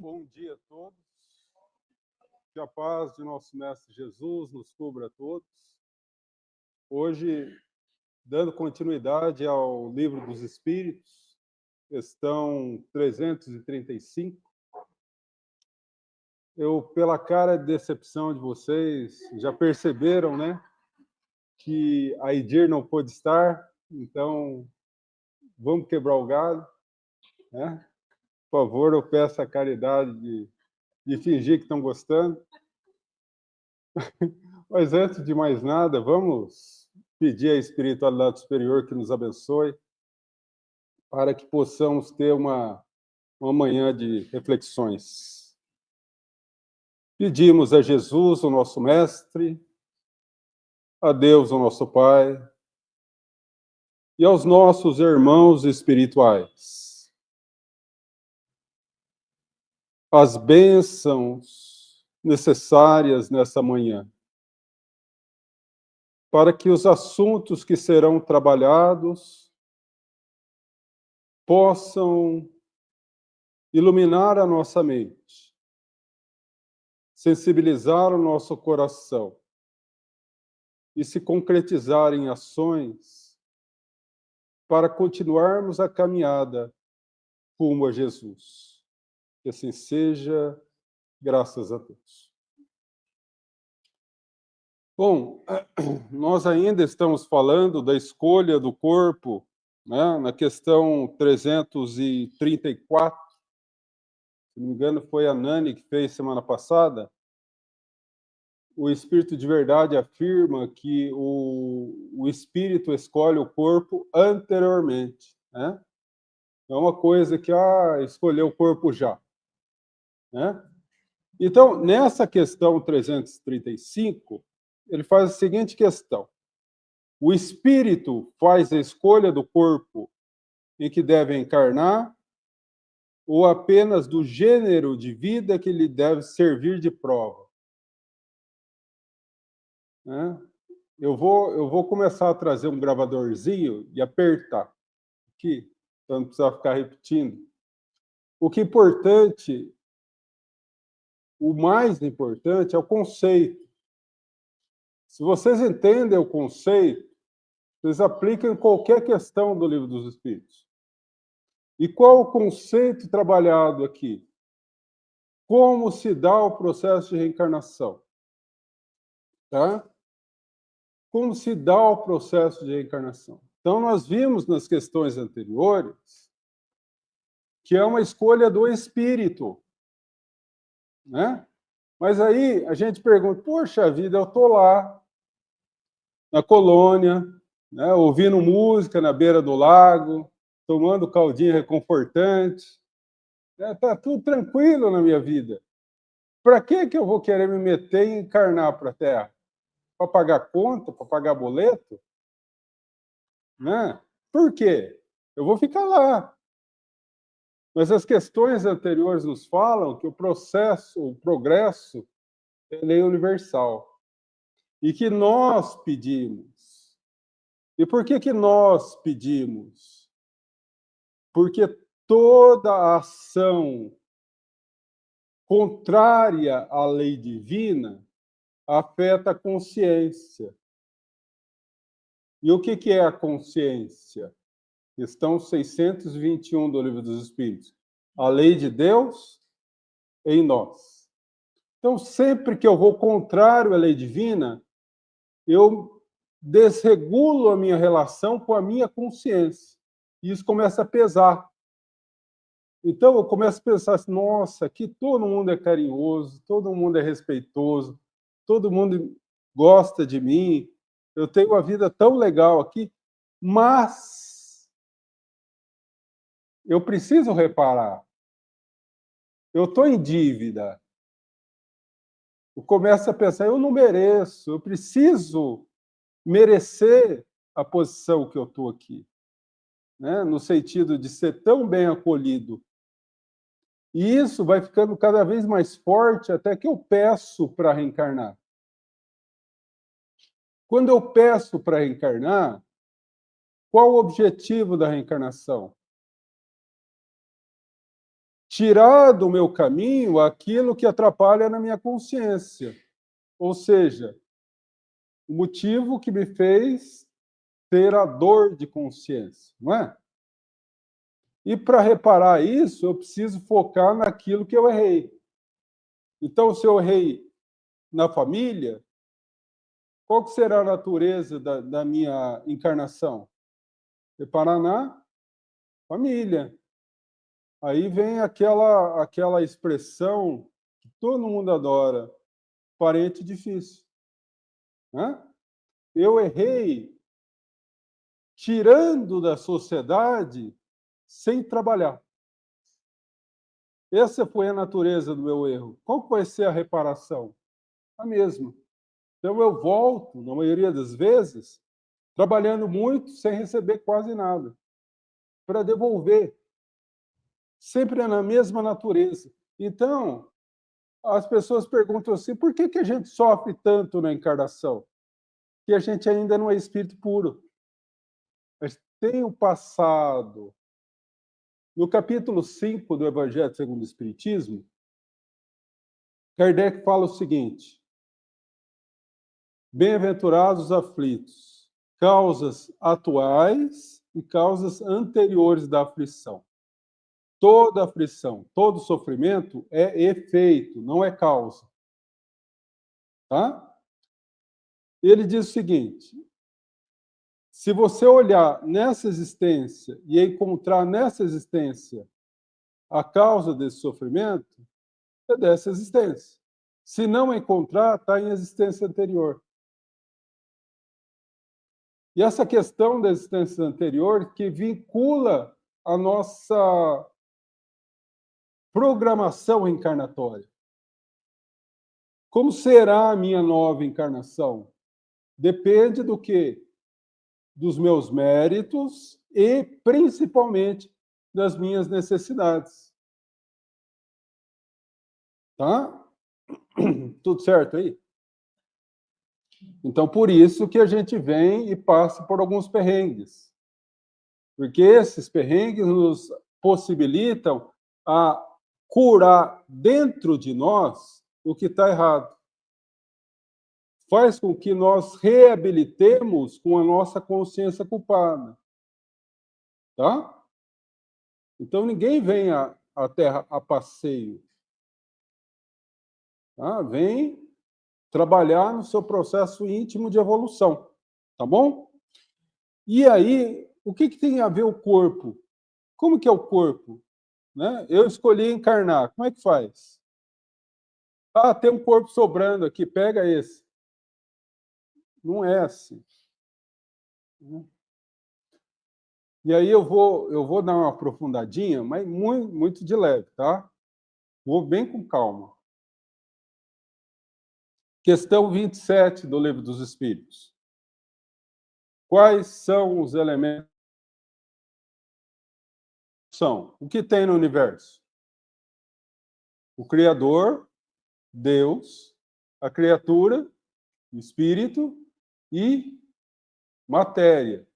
Bom dia a todos. Que a paz de nosso Mestre Jesus nos cubra a todos. Hoje, dando continuidade ao Livro dos Espíritos, questão 335. Pela cara de decepção de vocês, já perceberam, né, que a Idir não pôde estar, então vamos quebrar o galho, né? Por favor, eu peço a caridade de fingir que estão gostando. Mas antes de mais nada, vamos pedir à espiritualidade superior que nos abençoe para que possamos ter uma manhã de reflexões. Pedimos a Jesus, o nosso Mestre, a Deus, o nosso Pai, e aos nossos irmãos espirituais as bênçãos necessárias nessa manhã, para que os assuntos que serão trabalhados possam iluminar a nossa mente, sensibilizar o nosso coração e se concretizar em ações para continuarmos a caminhada rumo a Jesus. Que assim seja, graças a Deus. Bom, nós ainda estamos falando da escolha do corpo, né, na questão 334, se não me engano foi a Nani que fez semana passada. O Espírito de Verdade afirma que o Espírito escolhe o corpo anteriormente, né? É uma coisa que, escolheu o corpo já, né? Então, nessa questão 335, ele faz a seguinte questão: o espírito faz a escolha do corpo em que deve encarnar ou apenas do gênero de vida que lhe deve servir de prova? Né? Eu vou começar a trazer um gravadorzinho e apertar aqui, para não precisar ficar repetindo. O que é importante, o mais importante é o conceito. Se vocês entendem o conceito, vocês aplicam em qualquer questão do Livro dos Espíritos. E qual o conceito trabalhado aqui? Como se dá o processo de reencarnação? Tá? Como se dá o processo de reencarnação? Então, nós vimos nas questões anteriores que é uma escolha do espírito, né? Mas aí a gente pergunta, poxa vida, eu estou lá, na colônia, né, ouvindo música na beira do lago, tomando caldinho reconfortante, está tudo tranquilo na minha vida. Para que eu vou querer me meter e encarnar para a Terra? Para pagar conta, para pagar boleto? Né? Por quê? Eu vou ficar lá. Mas as questões anteriores nos falam que o progresso é lei universal. E que nós pedimos. E por que nós pedimos? Porque toda ação contrária à lei divina afeta a consciência. E o que é a consciência? Questão 621 do Livro dos Espíritos. A lei de Deus em nós. Então, sempre que eu vou contrário à lei divina, eu desregulo a minha relação com a minha consciência. E isso começa a pesar. Então, eu começo a pensar assim, nossa, aqui todo mundo é carinhoso, todo mundo é respeitoso, todo mundo gosta de mim, eu tenho uma vida tão legal aqui, mas eu preciso reparar. Eu estou em dívida. Eu começo a pensar, eu não mereço, eu preciso merecer a posição que eu estou aqui, né? No sentido de ser tão bem acolhido. E isso vai ficando cada vez mais forte até que eu peço para reencarnar. Quando eu peço para reencarnar, qual o objetivo da reencarnação? tirar do meu caminho aquilo que atrapalha na minha consciência. Ou seja, o motivo que me fez ter a dor de consciência, não é? E para reparar isso, eu preciso focar naquilo que eu errei. Então, se eu errei na família, qual que será a natureza da minha encarnação? Reparar na família. Aí vem aquela expressão que todo mundo adora, parente difícil. Né? Eu errei tirando da sociedade sem trabalhar. Essa foi a natureza do meu erro. Qual vai ser a reparação? A mesma. Então eu volto, na maioria das vezes, trabalhando muito sem receber quase nada, para devolver. Sempre é na mesma natureza. Então, as pessoas perguntam assim, por que a gente sofre tanto na encarnação? Que a gente ainda não é espírito puro. Mas tem o passado. No capítulo 5 do Evangelho segundo o Espiritismo, Kardec fala o seguinte: bem-aventurados os aflitos, causas atuais e causas anteriores da aflição. Toda aflição, todo sofrimento é efeito, não é causa. Tá? Ele diz o seguinte: se você olhar nessa existência e encontrar nessa existência a causa desse sofrimento, é dessa existência. Se não encontrar, está em existência anterior. E essa questão da existência anterior que vincula a nossa programação encarnatória. Como será a minha nova encarnação? Depende do quê? Dos meus méritos e, principalmente, das minhas necessidades. Tá? Tudo certo aí? Então, por isso que a gente vem e passa por alguns perrengues. Porque esses perrengues nos possibilitam a curar dentro de nós o que está errado. Faz com que nós reabilitemos com a nossa consciência culpada. Tá? Então, ninguém vem à Terra a passeio. Tá? Vem trabalhar no seu processo íntimo de evolução. Tá bom? E aí, o que tem a ver o corpo? Como que é o corpo? Né? Eu escolhi encarnar. Como é que faz? Ah, tem um corpo sobrando aqui, pega esse. Não é assim. E aí eu vou dar uma aprofundadinha, mas muito, muito de leve, tá? Vou bem com calma. Questão 27 do Livro dos Espíritos. Quais são os elementos? São o que tem no universo? O Criador, Deus, a criatura, o espírito e matéria.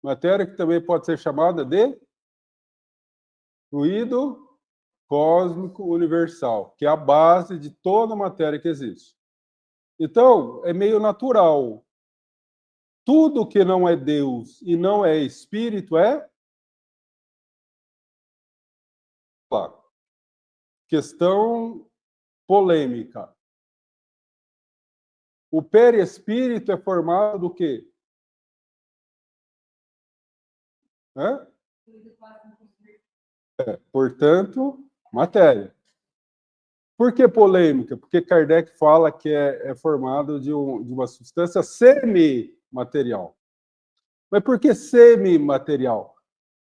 Matéria que também pode ser chamada de fluido cósmico universal, que é a base de toda a matéria que existe. Então, é meio natural. Tudo que não é Deus e não é espírito é questão polêmica. O perispírito é formado do quê? Portanto, matéria. Por que polêmica? Porque Kardec fala que é formado de uma substância semimaterial. Mas por que semimaterial?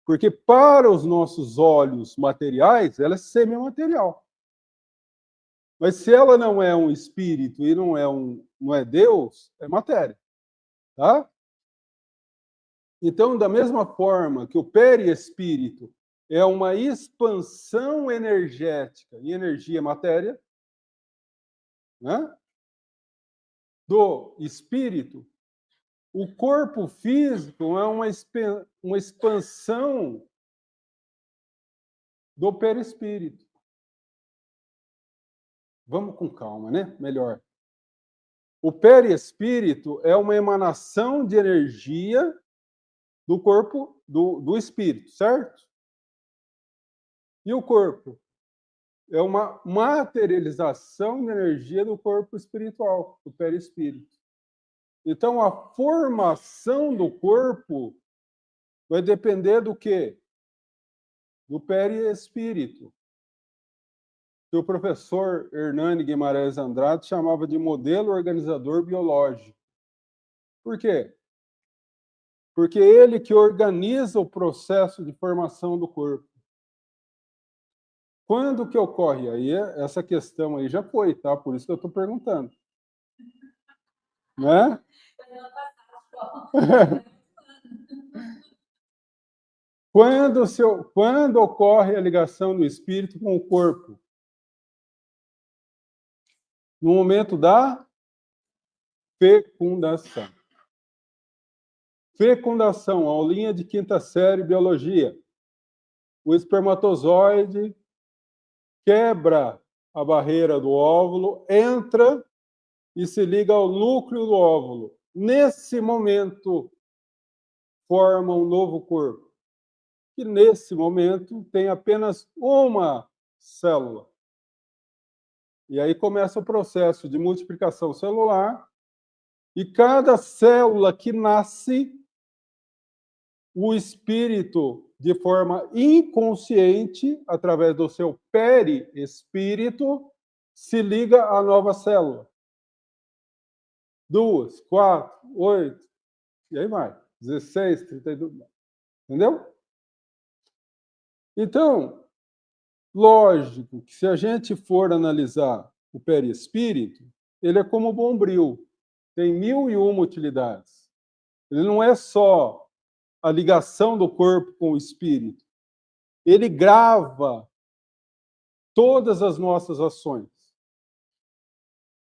Porque para os nossos olhos materiais, ela é semimaterial. Mas se ela não é um espírito e não é Deus, é matéria. Tá? Então, da mesma forma que o perispírito é uma expansão energética, e energia é matéria, né? Do espírito, o corpo físico é uma expansão do perispírito. Vamos com calma, né? Melhor. O perispírito é uma emanação de energia do corpo, do espírito, certo? E o corpo? É uma materialização de energia do corpo espiritual, do perispírito. Então, a formação do corpo vai depender do quê? Do perispírito. Que o professor Hernani Guimarães Andrade chamava de modelo organizador biológico. Por quê? Porque ele que organiza o processo de formação do corpo. Quando que ocorre? Aí essa questão aí já foi, tá? Por isso que eu estou perguntando. Né? Quando ocorre a ligação do espírito com o corpo? No momento da fecundação. Fecundação, aulinha de quinta série, biologia. O espermatozoide quebra a barreira do óvulo, entra e se liga ao núcleo do óvulo. Nesse momento, forma um novo corpo. E nesse momento tem apenas uma célula. E aí começa o processo de multiplicação celular, e cada célula que nasce, o espírito, de forma inconsciente, através do seu perispírito, se liga à nova célula. 2, 4, 8, e aí vai. 16, 32. Entendeu? Então, lógico que se a gente for analisar o perispírito, ele é como o bombril. Tem 1001 utilidades. Ele não é só a ligação do corpo com o espírito. Ele grava todas as nossas ações.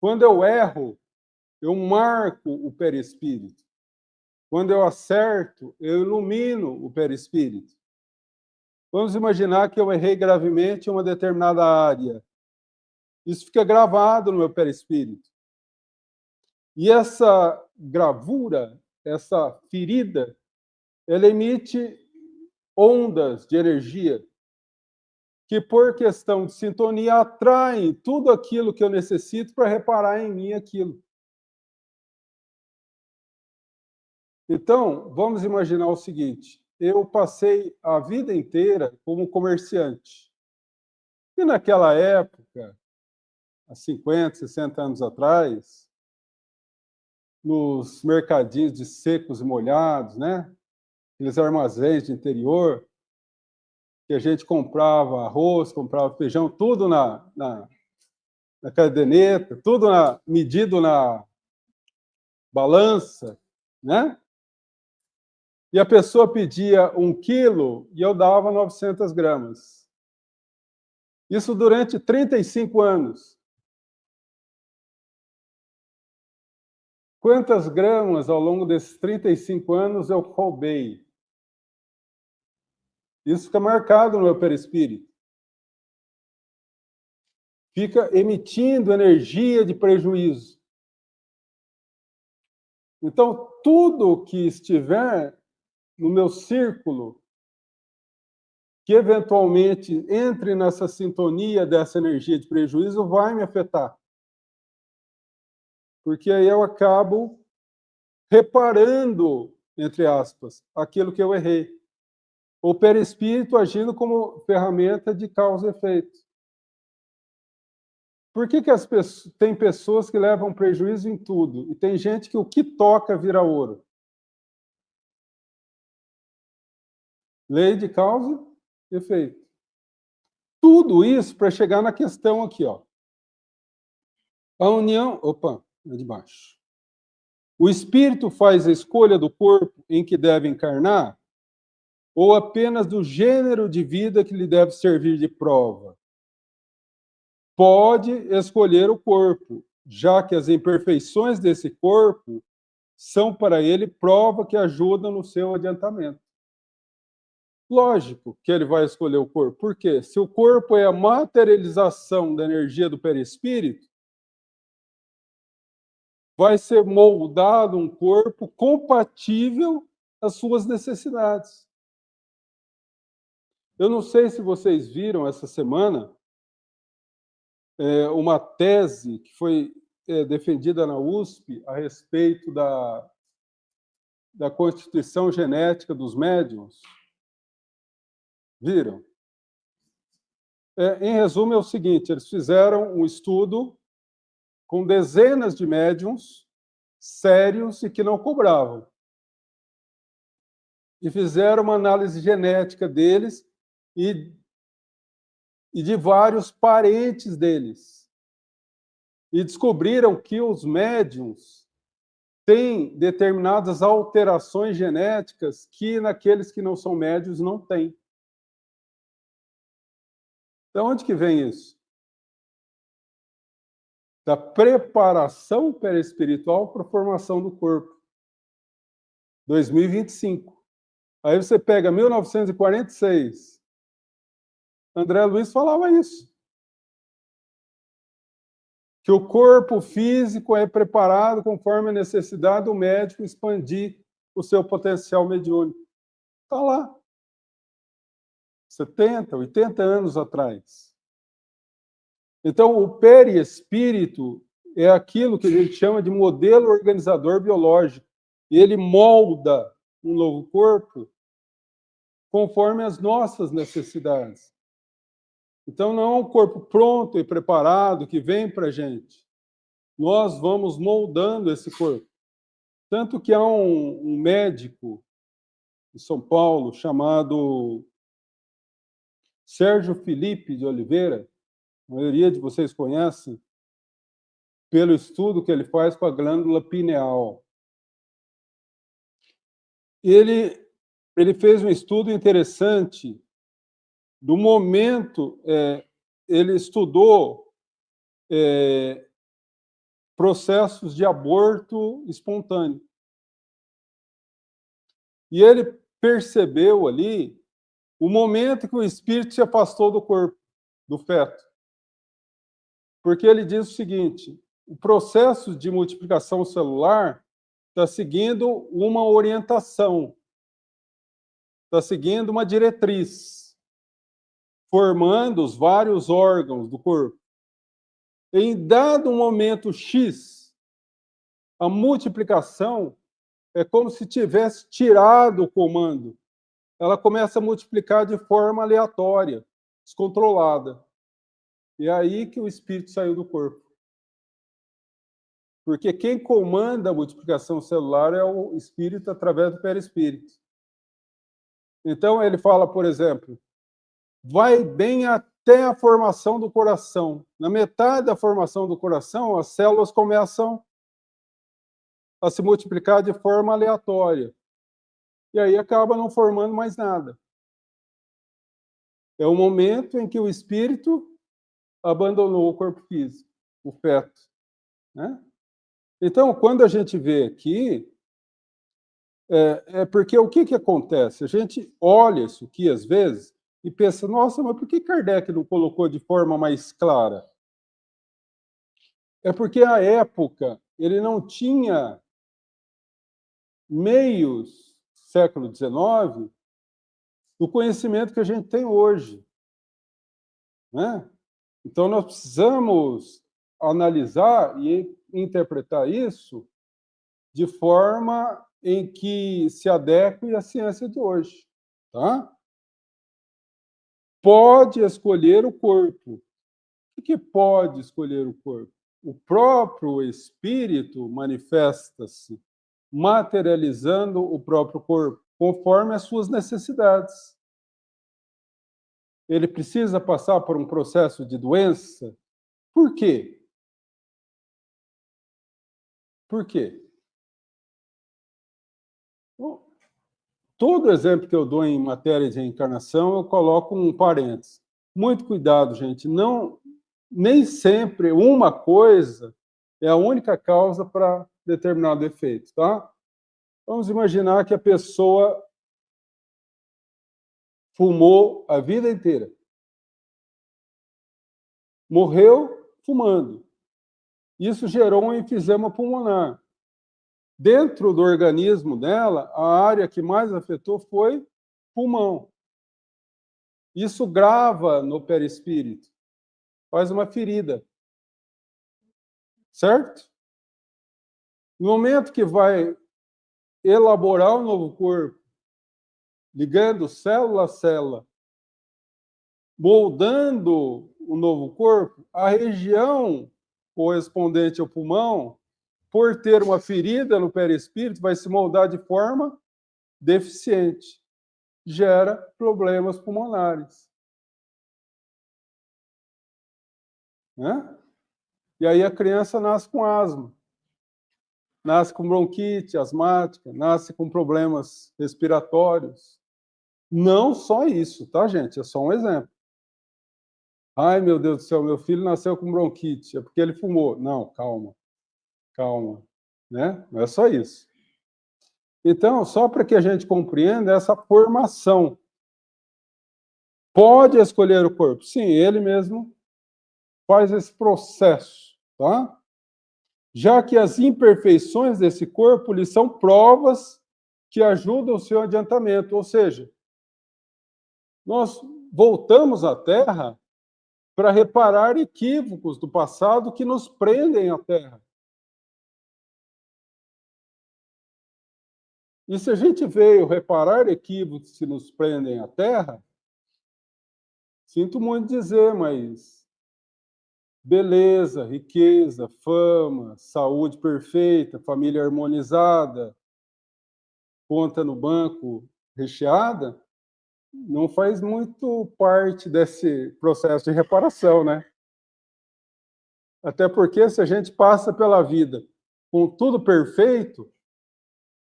Quando eu erro, eu marco o perispírito. Quando eu acerto, eu ilumino o perispírito. Vamos imaginar que eu errei gravemente em uma determinada área. Isso fica gravado no meu perispírito. E essa gravura, essa ferida, ela emite ondas de energia que, por questão de sintonia, atraem tudo aquilo que eu necessito para reparar em mim aquilo. Então, vamos imaginar o seguinte: eu passei a vida inteira como comerciante. E naquela época, há 50, 60 anos atrás, nos mercadinhos de secos e molhados, né? Aqueles armazéns de interior, que a gente comprava arroz, comprava feijão, tudo na caderneta, tudo medido na balança, né? E a pessoa pedia 1 quilo e eu dava 900 gramas. Isso durante 35 anos. Quantas gramas ao longo desses 35 anos eu roubei? Isso fica marcado no meu perispírito. Fica emitindo energia de prejuízo. Então, tudo que estiver no meu círculo, que eventualmente entre nessa sintonia dessa energia de prejuízo, vai me afetar. Porque aí eu acabo reparando, entre aspas, aquilo que eu errei. O perispírito agindo como ferramenta de causa e efeito. Por que tem pessoas que levam prejuízo em tudo? E tem gente que o que toca vira ouro? Lei de causa e efeito. Tudo isso para chegar na questão aqui, ó. A união... Opa, é de baixo. O espírito faz a escolha do corpo em que deve encarnar ou apenas do gênero de vida que lhe deve servir de prova? Pode escolher o corpo, já que as imperfeições desse corpo são para ele prova que ajudam no seu adiantamento. Lógico que ele vai escolher o corpo. Por quê? Se o corpo é a materialização da energia do perispírito, vai ser moldado um corpo compatível às suas necessidades. Eu não sei se vocês viram essa semana uma tese que foi defendida na USP a respeito da constituição genética dos médiuns. Viram? Em resumo, é o seguinte: eles fizeram um estudo com dezenas de médiuns sérios e que não cobravam. E fizeram uma análise genética deles e de vários parentes deles. E descobriram que os médiuns têm determinadas alterações genéticas que naqueles que não são médiuns não têm. De onde que vem isso? Da preparação perispiritual para a formação do corpo. 2025. Aí você pega 1946. André Luiz falava isso. Que o corpo físico é preparado conforme a necessidade do médico expandir o seu potencial mediúnico. Está lá. 70, 80 anos atrás. Então, o perispírito é aquilo que a gente chama de modelo organizador biológico. E ele molda um novo corpo conforme as nossas necessidades. Então, não é um corpo pronto e preparado que vem para a gente. Nós vamos moldando esse corpo. Tanto que há um médico em São Paulo chamado Sérgio Felipe de Oliveira, a maioria de vocês conhecem, pelo estudo que ele faz com a glândula pineal. Ele fez um estudo interessante do momento, ele estudou processos de aborto espontâneo. E ele percebeu ali o momento que o espírito se afastou do corpo, do feto. Porque ele diz o seguinte: o processo de multiplicação celular está seguindo uma orientação, está seguindo uma diretriz, formando os vários órgãos do corpo. Em dado momento X, a multiplicação é como se tivesse tirado o comando. Ela começa a multiplicar de forma aleatória, descontrolada. E é aí que o espírito saiu do corpo. Porque quem comanda a multiplicação celular é o espírito através do perispírito. Então, ele fala, por exemplo, vai bem até a formação do coração. Na metade da formação do coração, as células começam a se multiplicar de forma aleatória. E aí acaba não formando mais nada. É o momento em que o espírito abandonou o corpo físico, o feto. Né? Então, quando a gente vê aqui, porque o que acontece? A gente olha isso aqui, às vezes, e pensa, nossa, mas por que Kardec não colocou de forma mais clara? É porque, à época, ele não tinha meios, século XIX, do conhecimento que a gente tem hoje. Né? Então, nós precisamos analisar e interpretar isso de forma em que se adeque à ciência de hoje. Tá? Pode escolher o corpo. O que pode escolher o corpo? O próprio espírito manifesta-se materializando o próprio corpo, conforme as suas necessidades. Ele precisa passar por um processo de doença. Por quê? Por quê? Bom, todo exemplo que eu dou em matéria de reencarnação, eu coloco um parênteses. Muito cuidado, gente. Nem sempre uma coisa é a única causa para determinado efeito, tá? Vamos imaginar que a pessoa fumou a vida inteira. Morreu fumando. Isso gerou um enfisema pulmonar. Dentro do organismo dela, a área que mais afetou foi pulmão. Isso grava no perispírito, faz uma ferida. Certo? No momento que vai elaborar o novo corpo, ligando célula a célula, moldando o novo corpo, a região correspondente ao pulmão, por ter uma ferida no perispírito, vai se moldar de forma deficiente. Gera problemas pulmonares. Né? E aí a criança nasce com asma, nasce com bronquite asmática, nasce com problemas respiratórios. Não só isso, tá, gente? É só um exemplo. Ai, meu Deus do céu, meu filho nasceu com bronquite, é porque ele fumou. Não, calma, calma, né? Não é só isso. Então, só para que a gente compreenda essa formação. Pode escolher o corpo? Sim, ele mesmo faz esse processo, tá? Já que as imperfeições desse corpo lhe são provas que ajudam o seu adiantamento, ou seja, nós voltamos à Terra para reparar equívocos do passado que nos prendem à Terra. E se a gente veio reparar equívocos que nos prendem à Terra, sinto muito dizer, mas beleza, riqueza, fama, saúde perfeita, família harmonizada, conta no banco recheada, não faz muito parte desse processo de reparação, né? Até porque se a gente passa pela vida com tudo perfeito,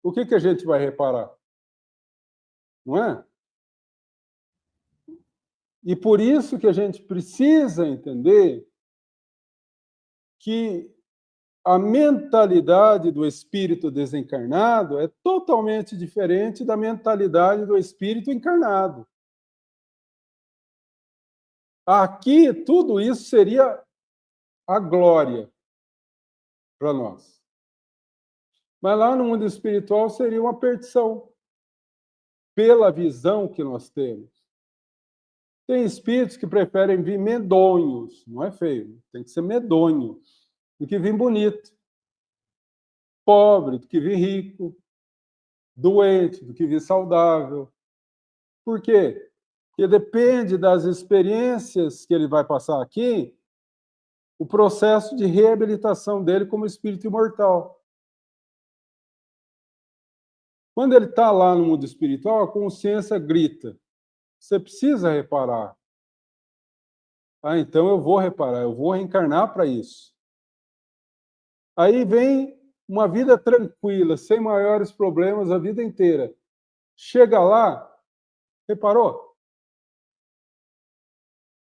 o que a gente vai reparar? Não é? E por isso que a gente precisa entender que a mentalidade do espírito desencarnado é totalmente diferente da mentalidade do espírito encarnado. Aqui, tudo isso seria a glória para nós. Mas lá no mundo espiritual seria uma perdição, pela visão que nós temos. Tem espíritos que preferem vir medonhos, não é feio, tem que ser medonho, do que vir bonito. Pobre, do que vir rico. Doente, do que vir saudável. Por quê? Porque depende das experiências que ele vai passar aqui, o processo de reabilitação dele como espírito imortal. Quando ele está lá no mundo espiritual, a consciência grita. Você precisa reparar. Ah, então eu vou reparar, eu vou reencarnar para isso. Aí vem uma vida tranquila, sem maiores problemas a vida inteira. Chega lá, reparou?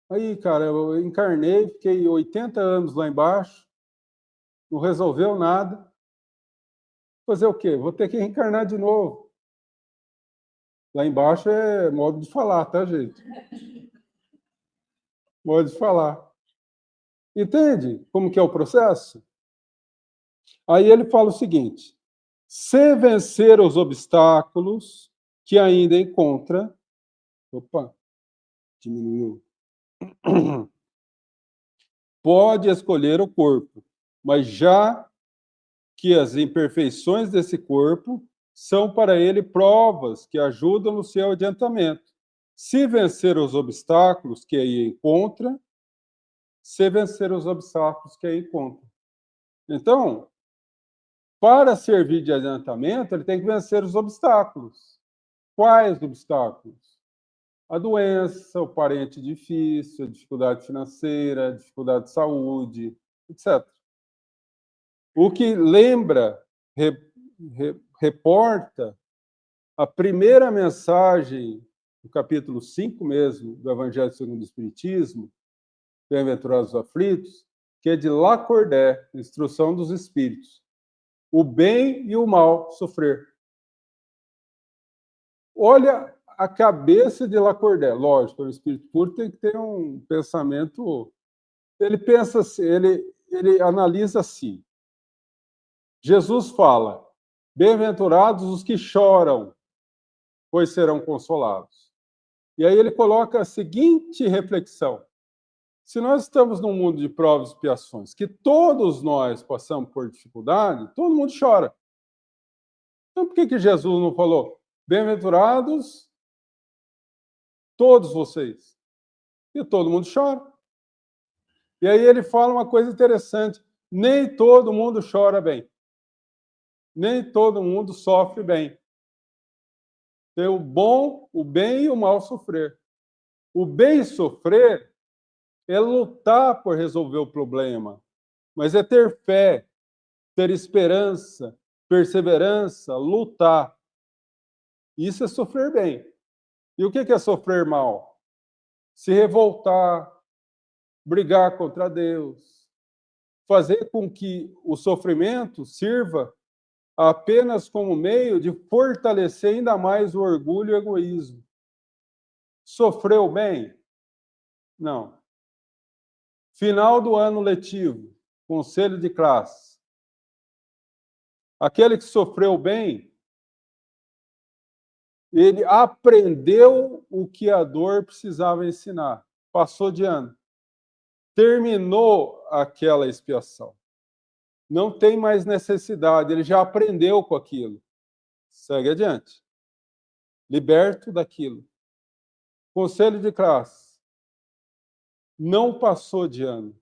Aí, cara, eu encarnei, fiquei 80 anos lá embaixo, não resolveu nada. Fazer o quê? Vou ter que reencarnar de novo. Lá embaixo é modo de falar, tá, gente? Modo de falar. Entende como que é o processo? Aí ele fala o seguinte: se vencer os obstáculos que ainda encontra... Opa, diminuiu. Pode escolher o corpo, mas já que as imperfeições desse corpo são para ele provas que ajudam no seu adiantamento. Se vencer os obstáculos que aí encontra, se vencer os obstáculos que aí encontra. Então, para servir de adiantamento, ele tem que vencer os obstáculos. Quais obstáculos? A doença, o parente difícil, a dificuldade financeira, a dificuldade de saúde, etc. O que lembra, reporta a primeira mensagem do capítulo 5 mesmo, do Evangelho segundo o Espiritismo, Bem-aventurados os aflitos, que é de Lacordaire, Instrução dos Espíritos. O bem e o mal sofrer. Olha a cabeça de Lacordaire. Lógico, o espírito puro tem que ter um pensamento. Ele pensa assim, ele analisa assim. Jesus fala: bem-aventurados os que choram, pois serão consolados. E aí ele coloca a seguinte reflexão: se nós estamos num mundo de provas e expiações, que todos nós passamos por dificuldade, todo mundo chora. Então por que Jesus não falou: bem-aventurados todos vocês? E todo mundo chora. E aí ele fala uma coisa interessante: nem todo mundo chora bem. Nem todo mundo sofre bem. Tem o bom, o bem e o mal sofrer. O bem sofrer é lutar por resolver o problema, mas é ter fé, ter esperança, perseverança, lutar. Isso é sofrer bem. E o que é sofrer mal? Se revoltar, brigar contra Deus, fazer com que o sofrimento sirva apenas como meio de fortalecer ainda mais o orgulho e o egoísmo. Sofreu bem? Não. Final do ano letivo, conselho de classe. Aquele que sofreu bem, ele aprendeu o que a dor precisava ensinar. Passou de ano. Terminou aquela expiação. Não tem mais necessidade, ele já aprendeu com aquilo. Segue adiante. Liberto daquilo. Conselho de classe. Não passou de ano.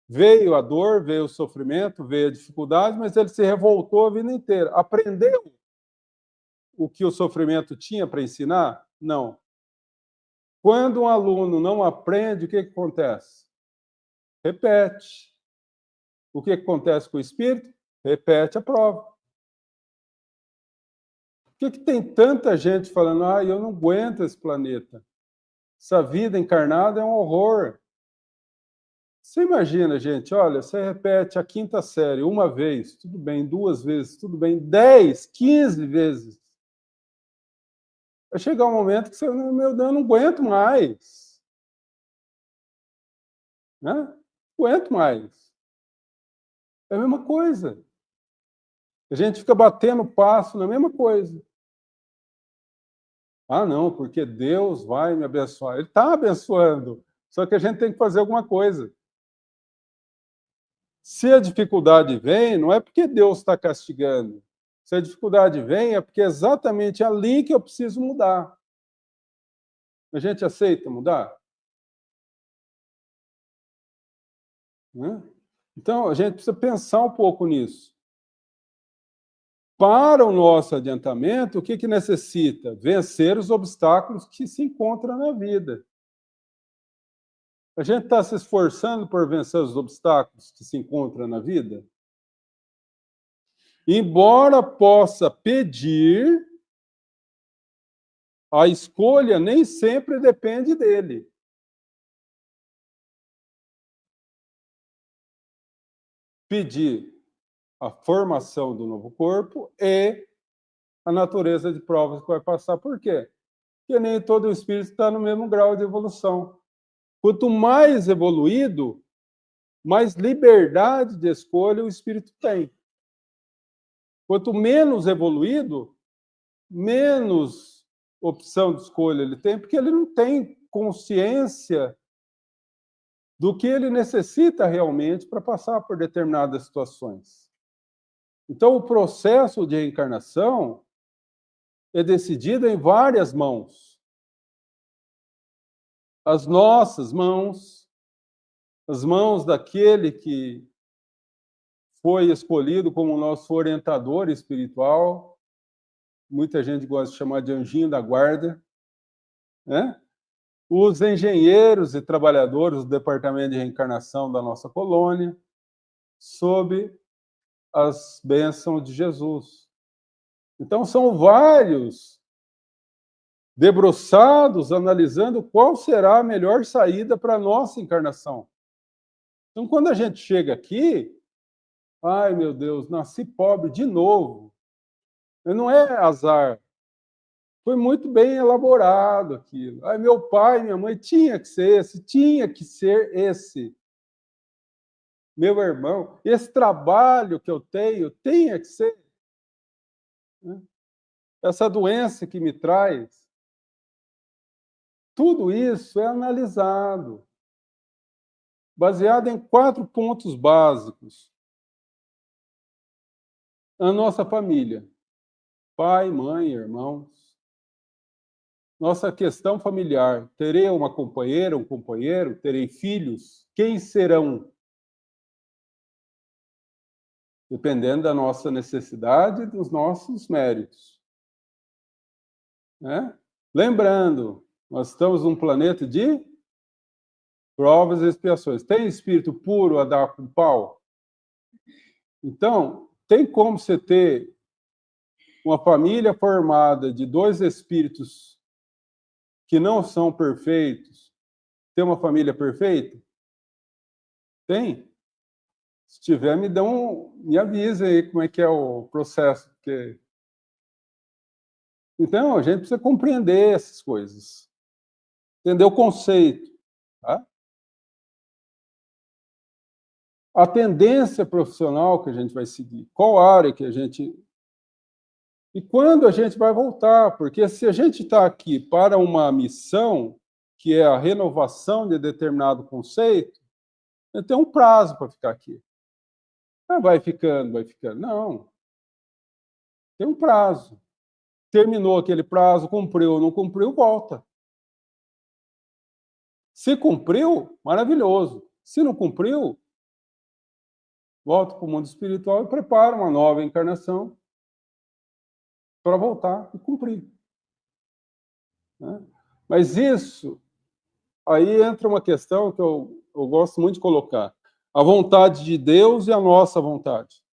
Veio a dor, veio o sofrimento, veio a dificuldade, mas ele se revoltou a vida inteira. Aprendeu o que o sofrimento tinha para ensinar? Não. Quando um aluno não aprende, o que acontece? Repete. O que acontece com o espírito? Repete a prova. Por que tem tanta gente falando: eu não aguento esse planeta? Essa vida encarnada é um horror. Você imagina, gente, olha, você repete a quinta série uma vez, tudo bem, 2 vezes, tudo bem, 10, 15 vezes. Vai chegar um momento que você, meu Deus, eu não aguento mais. Né? Não aguento mais. É a mesma coisa. A gente fica batendo passo na mesma coisa. Ah, não, porque Deus vai me abençoar. Ele está abençoando, só que a gente tem que fazer alguma coisa. Se a dificuldade vem, não é porque Deus está castigando. Se a dificuldade vem, é porque é exatamente ali que eu preciso mudar. A gente aceita mudar? Né? Então, a gente precisa pensar um pouco nisso. Para o nosso adiantamento, o que necessita? Vencer os obstáculos que se encontram na vida. A gente está se esforçando por vencer os obstáculos que se encontram na vida? Embora possa pedir, a escolha nem sempre depende dele. Pedir a formação do novo corpo e a natureza de provas que vai passar. Por quê? Porque nem todo espírito está no mesmo grau de evolução. Quanto mais evoluído, mais liberdade de escolha o espírito tem. Quanto menos evoluído, menos opção de escolha ele tem, porque ele não tem consciência do que ele necessita realmente para passar por determinadas situações. Então, o processo de reencarnação é decidido em várias mãos. As nossas mãos, as mãos daquele que foi escolhido como nosso orientador espiritual, muita gente gosta de chamar de anjinho da guarda, né? Os engenheiros e trabalhadores do departamento de reencarnação da nossa colônia, sob as bênçãos de Jesus. Então, são vários debruçados analisando qual será a melhor saída para a nossa encarnação. Então, quando a gente chega aqui, ai, meu Deus, nasci pobre de novo. Não é azar. Foi muito bem elaborado aquilo. Aí meu pai, minha mãe, tinha que ser esse, tinha que ser esse. Meu irmão, esse trabalho que eu tenho, tinha que ser. Né? Essa doença que me traz, tudo isso é analisado, baseado em 4 pontos básicos. A nossa família, pai, mãe, irmãos. Nossa questão familiar, terei uma companheira, um companheiro, terei filhos? Quem serão? Dependendo da nossa necessidade e dos nossos méritos. Né? Lembrando, nós estamos num planeta de provas e expiações. Tem espírito puro a dar com pau? Então, tem como você ter uma família formada de 2 espíritos que não são perfeitos, ter uma família perfeita? Tem. Se tiver, me avisa aí como é que é o processo. Porque... Então, a gente precisa compreender essas coisas. Entender o conceito. Tá? A tendência profissional que a gente vai seguir. Qual área que a gente... E quando a gente vai voltar? Porque se a gente está aqui para uma missão, que é a renovação de determinado conceito, tem um prazo para ficar aqui. Vai ficando, vai ficando. Não. Tem um prazo. Terminou aquele prazo, cumpriu ou não cumpriu, volta. Se cumpriu, maravilhoso. Se não cumpriu, volta para o mundo espiritual e prepara uma nova encarnação para voltar e cumprir. Né? Mas isso, aí entra uma questão que eu gosto muito de colocar. A vontade de Deus e a nossa vontade.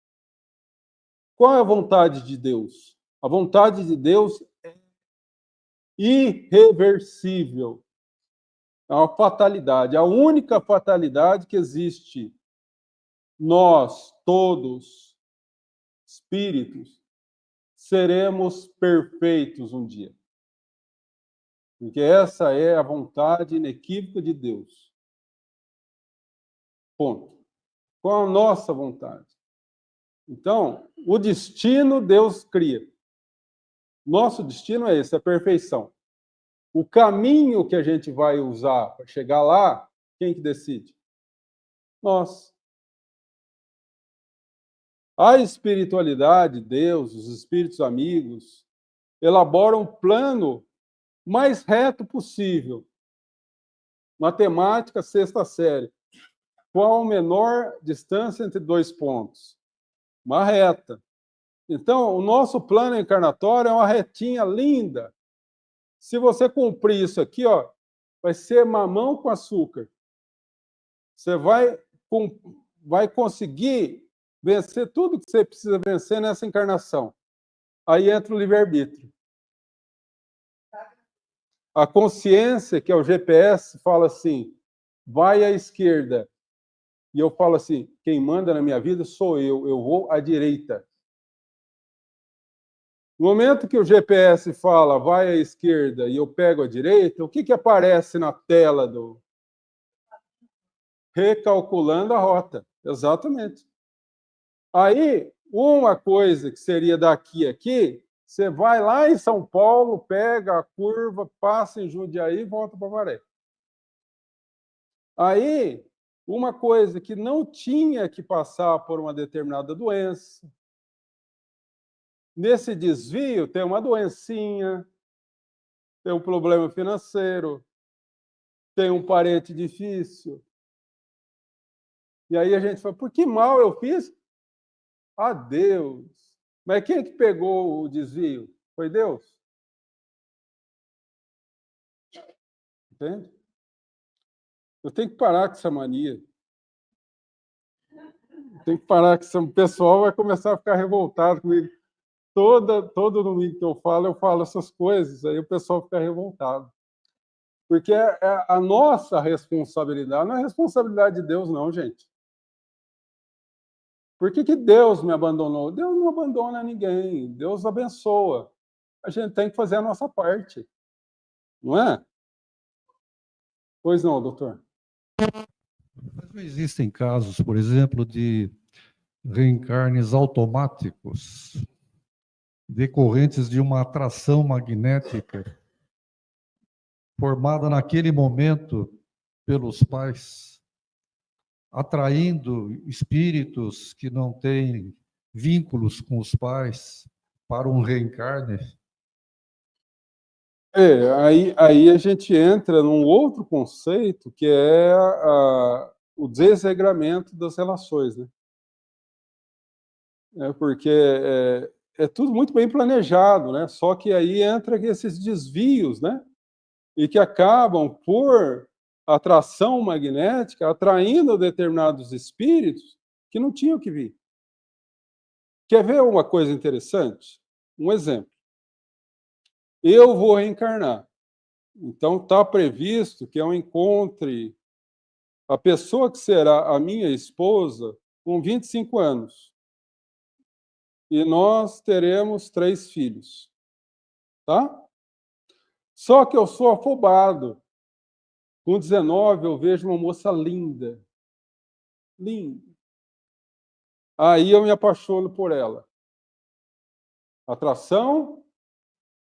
Qual é a vontade de Deus? A vontade de Deus é irreversível. É uma fatalidade. A única fatalidade que existe. Nós, todos, espíritos, seremos perfeitos um dia. Porque essa é a vontade inequívoca de Deus. Ponto. Com a nossa vontade. Então, o destino Deus cria. Nosso destino é esse, a perfeição. O caminho que a gente vai usar para chegar lá, quem que decide? Nós. A espiritualidade, Deus, os espíritos amigos, elaboram um plano mais reto possível. Matemática, 6ª série. Qual a menor distância entre 2 pontos? Uma reta. Então, o nosso plano encarnatório é uma retinha linda. Se você cumprir isso aqui, ó, vai ser mamão com açúcar. Você vai conseguir vencer tudo que você precisa vencer nessa encarnação. Aí entra o livre-arbítrio. A consciência, que é o GPS, fala assim, vai à esquerda. E eu falo assim, quem manda na minha vida sou eu vou à direita. No momento que o GPS fala, vai à esquerda, e eu pego à direita, o que aparece na tela do... Recalculando a rota. Exatamente. Aí, uma coisa que seria daqui a aqui, você vai lá em São Paulo, pega a curva, passa em Jundiaí e volta para Avaré. Aí, uma coisa que não tinha que passar por uma determinada doença, nesse desvio tem uma doencinha, tem um problema financeiro, tem um parente difícil. E aí a gente fala, por que mal eu fiz? Ah, Deus. Mas quem é que pegou o desvio? Foi Deus? Entende? Eu tenho que parar com essa mania. Tem que parar que o pessoal vai começar a ficar revoltado comigo. Todo domingo que eu falo essas coisas, aí o pessoal fica revoltado. Porque é a nossa responsabilidade, não é responsabilidade de Deus, não, gente. Por que Deus me abandonou? Deus não abandona ninguém, Deus abençoa. a gente tem que fazer a nossa parte. Não é? Pois não, doutor. Mas não existem casos, por exemplo, de reencarnes automáticos decorrentes de uma atração magnética formada naquele momento pelos pais, atraindo espíritos que não têm vínculos com os pais para um reencarne? Aí a gente entra num outro conceito, que é o desregramento das relações, né? Porque é tudo muito bem planejado, né? Só que aí entra esses desvios, né? E que acabam por atração magnética, atraindo determinados espíritos que não tinham que vir. Quer ver uma coisa interessante? Um exemplo. Eu vou reencarnar. Então, está previsto que eu encontre a pessoa que será a minha esposa com 25 anos. E nós teremos 3 filhos. Tá? Só que eu sou afobado. Com 19, eu vejo uma moça linda. Linda. Aí eu me apaixono por ela. Atração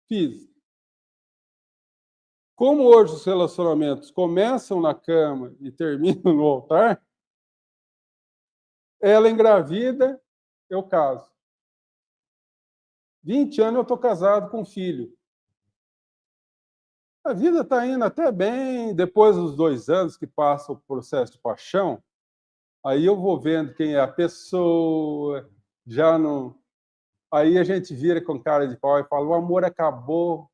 física. Como hoje os relacionamentos começam na cama e terminam no altar, ela engravida, eu caso. 20 anos eu estou casado com um filho. A vida está indo até bem, depois dos 2 anos que passa o processo de paixão, aí eu vou vendo quem é a pessoa, já não... Aí a gente vira com cara de pau e fala, o amor acabou,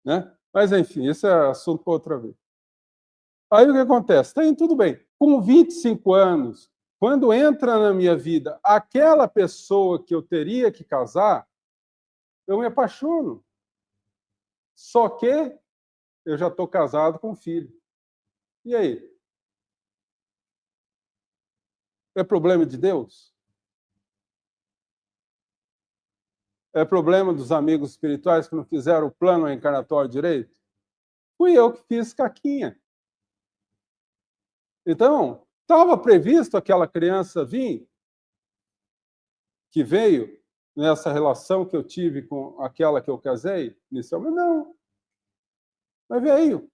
né? Mas, enfim, esse é assunto para outra vez. Aí o que acontece? Tem tudo bem. Com 25 anos, quando entra na minha vida aquela pessoa que eu teria que casar, eu me apaixono. Só que eu já estou casado com um filho. E aí? É problema de Deus? É problema dos amigos espirituais que não fizeram o plano reencarnatório direito? Fui eu que fiz caquinha. Então, estava previsto aquela criança vir, que veio nessa relação que eu tive com aquela que eu casei inicialmente? Não. Mas veio.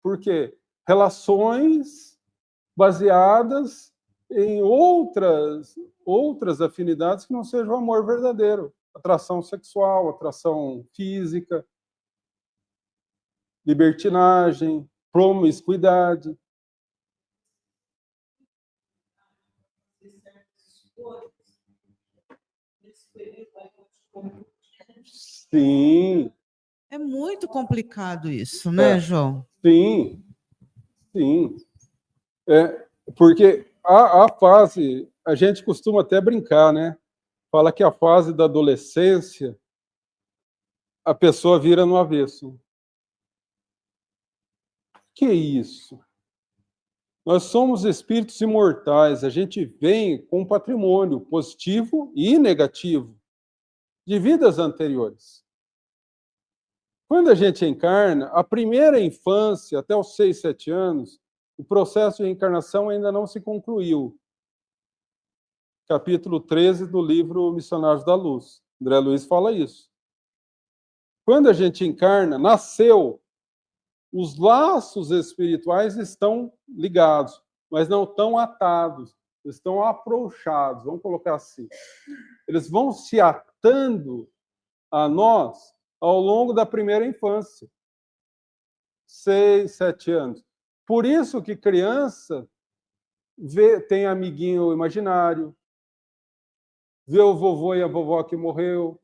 Por quê? Relações baseadas em outras afinidades que não sejam o amor verdadeiro. Atração sexual, atração física, libertinagem, promiscuidade. Sim. É muito complicado isso, né, João? Sim, sim. Porque a fase, a gente costuma até brincar, né? Fala que a fase da adolescência, a pessoa vira no avesso. Que isso? Nós somos espíritos imortais, a gente vem com um patrimônio positivo e negativo de vidas anteriores. Quando a gente encarna, a primeira infância, até os 6, 7 anos, o processo de reencarnação ainda não se concluiu. Capítulo 13 do livro Missionários da Luz. André Luiz fala isso. Quando a gente encarna, nasceu, os laços espirituais estão ligados, mas não estão atados, estão afrouxados, vamos colocar assim. Eles vão se atando a nós ao longo da primeira infância. 6, 7 anos. Por isso que criança tem amiguinho imaginário, vê o vovô e a vovó que morreu.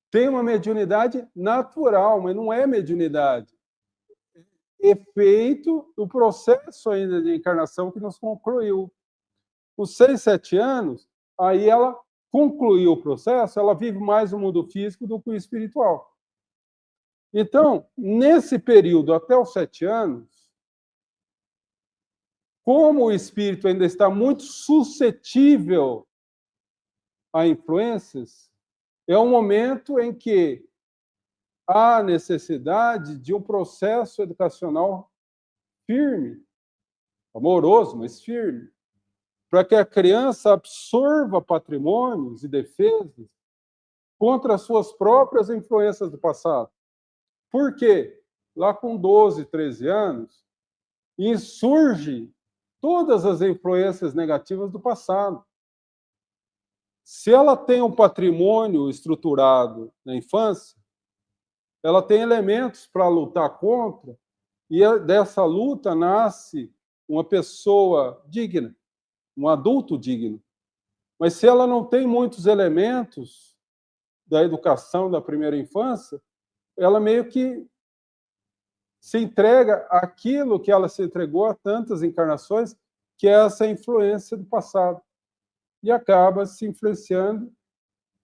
Tem uma mediunidade natural, mas não é mediunidade. Efeito do processo ainda de encarnação que nos concluiu. Com 6, 7 anos, aí ela concluiu o processo, ela vive mais o mundo físico do que o espiritual. Então, nesse período, até os 7 anos, como o espírito ainda está muito suscetível a influências, é um momento em que há necessidade de um processo educacional firme, amoroso, mas firme, para que a criança absorva patrimônios e defesas contra as suas próprias influências do passado. Por quê? Lá com 12, 13 anos, insurge todas as influências negativas do passado. Se ela tem um patrimônio estruturado na infância, ela tem elementos para lutar contra, e dessa luta nasce uma pessoa digna, um adulto digno. Mas se ela não tem muitos elementos da educação da primeira infância, ela meio que se entrega àquilo que ela se entregou há tantas encarnações, que é essa influência do passado. E acaba se influenciando,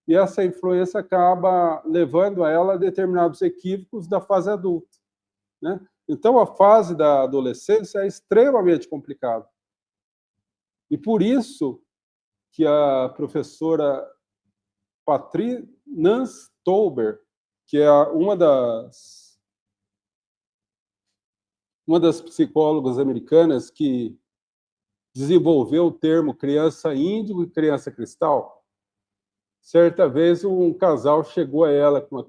e essa influência acaba levando a ela a determinados equívocos da fase adulta, né? Então, a fase da adolescência é extremamente complicada. E por isso que a professora Patrice Nance Tauber, que é uma das psicólogas americanas que desenvolveu o termo criança índigo e criança cristal, certa vez um casal chegou a ela com uma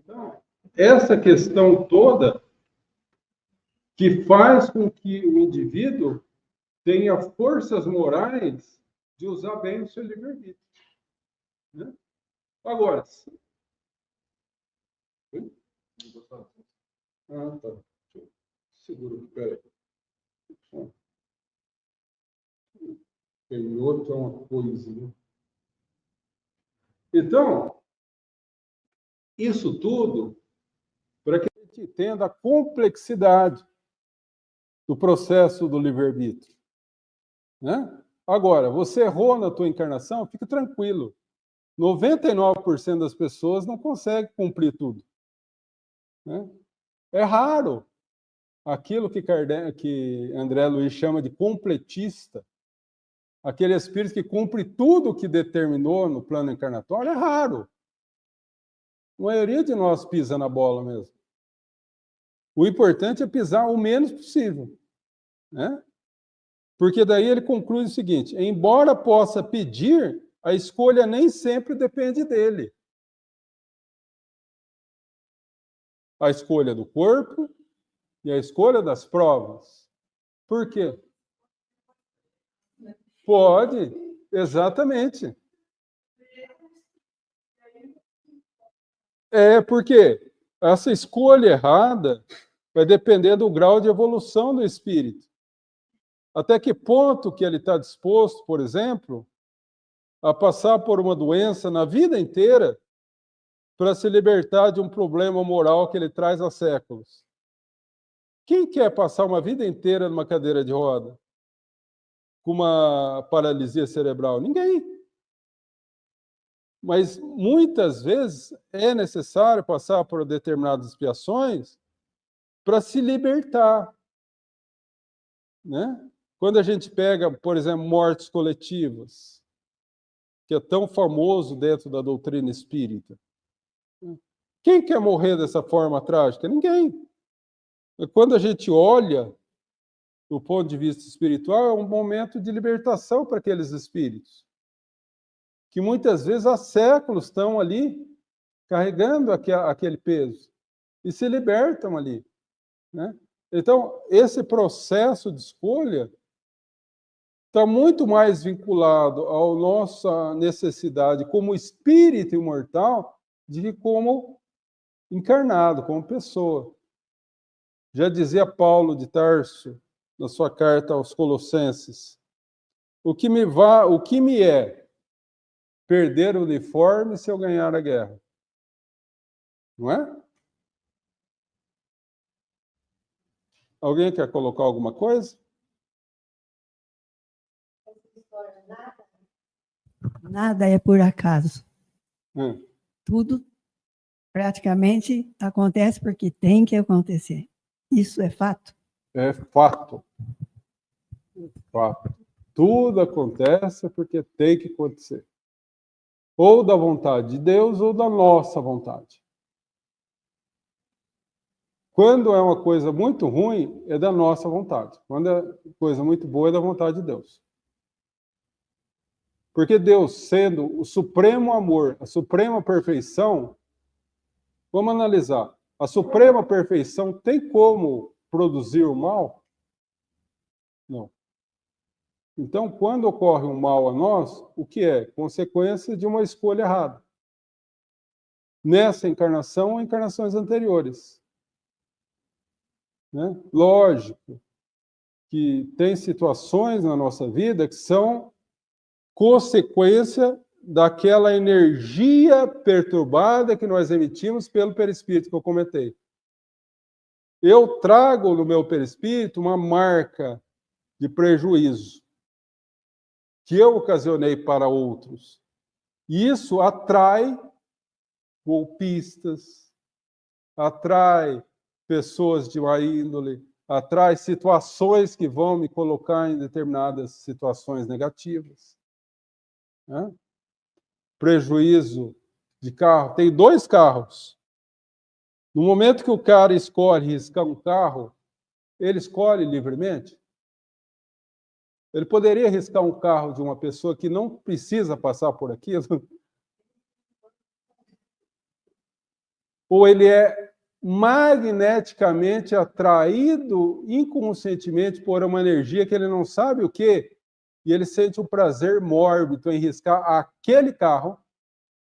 Então, essa questão toda que faz com que o indivíduo tenha forças morais de usar bem o seu livre-arbítrio, né? Agora, tá. Segura aqui, peraí. Tem outra uma coisinha. Então, isso tudo para que a gente entenda a complexidade do processo do livre-arbítrio, né? Agora, você errou na tua encarnação, fica tranquilo. 99% das pessoas não consegue cumprir tudo, né? É raro aquilo que André Luiz chama de completista, aquele espírito que cumpre tudo o que determinou no plano encarnatório, é raro. A maioria de nós pisa na bola mesmo. O importante é pisar o menos possível, né? Porque daí ele conclui o seguinte: embora possa pedir, a escolha nem sempre depende dele. A escolha do corpo e a escolha das provas. Por quê? Pode, exatamente. É porque essa escolha errada vai depender do grau de evolução do espírito. Até que ponto que ele está disposto, por exemplo, a passar por uma doença na vida inteira para se libertar de um problema moral que ele traz há séculos? Quem quer passar uma vida inteira numa cadeira de roda com uma paralisia cerebral? Ninguém. Mas muitas vezes é necessário passar por determinadas expiações para se libertar, né? Quando a gente pega, por exemplo, mortes coletivas, que é tão famoso dentro da doutrina espírita, quem quer morrer dessa forma trágica? Ninguém. Quando a gente olha do ponto de vista espiritual, é um momento de libertação para aqueles espíritos, que muitas vezes há séculos estão ali carregando aquele peso e se libertam ali, né? Então, esse processo de escolha está muito mais vinculado à nossa necessidade como espírito imortal do que como encarnado, como pessoa. Já dizia Paulo de Tarso, na sua carta aos Colossenses, o que me é perder o uniforme se eu ganhar a guerra? Não é? Alguém quer colocar alguma coisa? Nada é por acaso. Hum. Tudo praticamente acontece porque tem que acontecer. Isso é fato? É fato. Fato. Tudo acontece porque tem que acontecer. Ou da vontade de Deus ou da nossa vontade. Quando é uma coisa muito ruim, é da nossa vontade. Quando é coisa muito boa, é da vontade de Deus. Porque Deus, sendo o supremo amor, a suprema perfeição, vamos analisar. A suprema perfeição tem como produzir o mal? Não. Então, quando ocorre um mal a nós, o que é? Consequência de uma escolha errada. Nessa encarnação ou encarnações anteriores. Né? Lógico que tem situações na nossa vida que são consequência daquela energia perturbada que nós emitimos pelo perispírito que eu comentei. Eu trago no meu perispírito uma marca de prejuízo que eu ocasionei para outros. E isso atrai golpistas, atrai pessoas de má índole, atrai situações que vão me colocar em determinadas situações negativas. Né? Prejuízo de carro. Tem 2 carros. No momento que o cara escolhe riscar um carro, ele escolhe livremente? Ele poderia riscar um carro de uma pessoa que não precisa passar por aquilo? Ou ele é magneticamente atraído inconscientemente por uma energia que ele não sabe o quê? E ele sente um prazer mórbido em riscar aquele carro.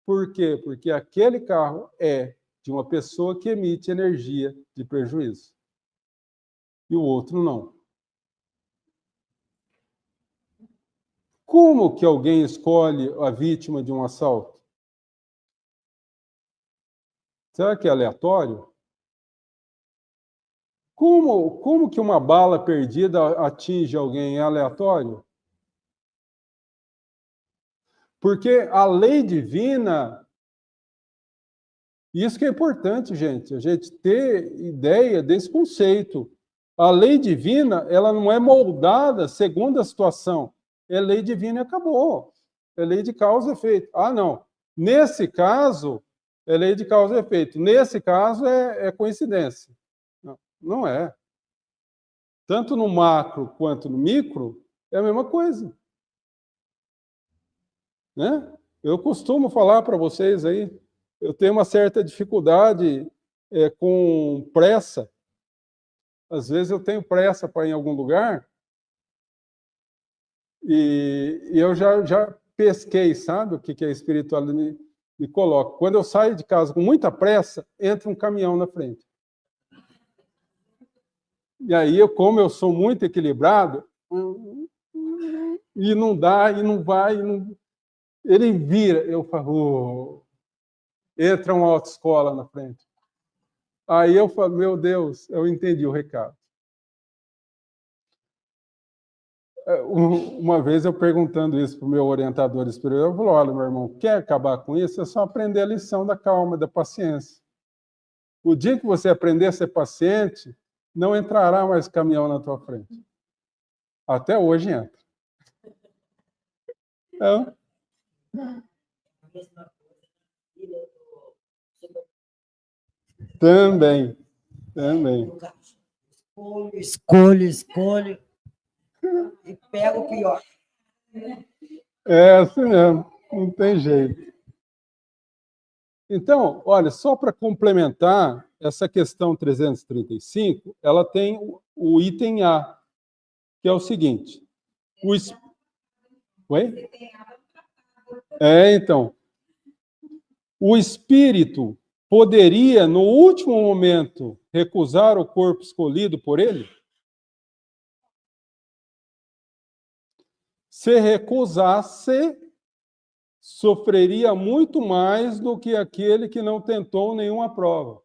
Por quê? Porque aquele carro é de uma pessoa que emite energia de prejuízo. E o outro não. Como que alguém escolhe a vítima de um assalto? Será que é aleatório? Como que uma bala perdida atinge alguém? É aleatório? Porque a lei divina, isso que é importante, gente, a gente ter ideia desse conceito. A lei divina, ela não é moldada segundo a situação. É lei divina e acabou. É lei de causa e efeito. Ah, não. Nesse caso, é lei de causa e efeito. Nesse caso, é coincidência. Não é. Tanto no macro quanto no micro, é a mesma coisa. Né? Eu costumo falar para vocês aí, eu tenho uma certa dificuldade com pressa. Às vezes eu tenho pressa para ir em algum lugar e eu já pesquei, sabe, o que a espiritualidade me coloca. Quando eu saio de casa com muita pressa, entra um caminhão na frente. E aí, como eu sou muito equilibrado, E não dá, e não vai, e não... Ele vira, eu falo, entra uma autoescola na frente. Aí eu falo, meu Deus, eu entendi o recado. Uma vez eu perguntando isso para o meu orientador espiritual, eu falei, olha, meu irmão, quer acabar com isso? É só aprender a lição da calma, da paciência. O dia que você aprender a ser paciente, não entrará mais caminhão na tua frente. Até hoje entra. Então, também. Escolho. E pega o pior. É assim mesmo, não tem jeito. Então, olha, só para complementar, essa questão 335, ela tem o item A, que é o seguinte. Oi? Então. O espírito poderia, no último momento, recusar o corpo escolhido por ele? Se recusasse, sofreria muito mais do que aquele que não tentou nenhuma prova.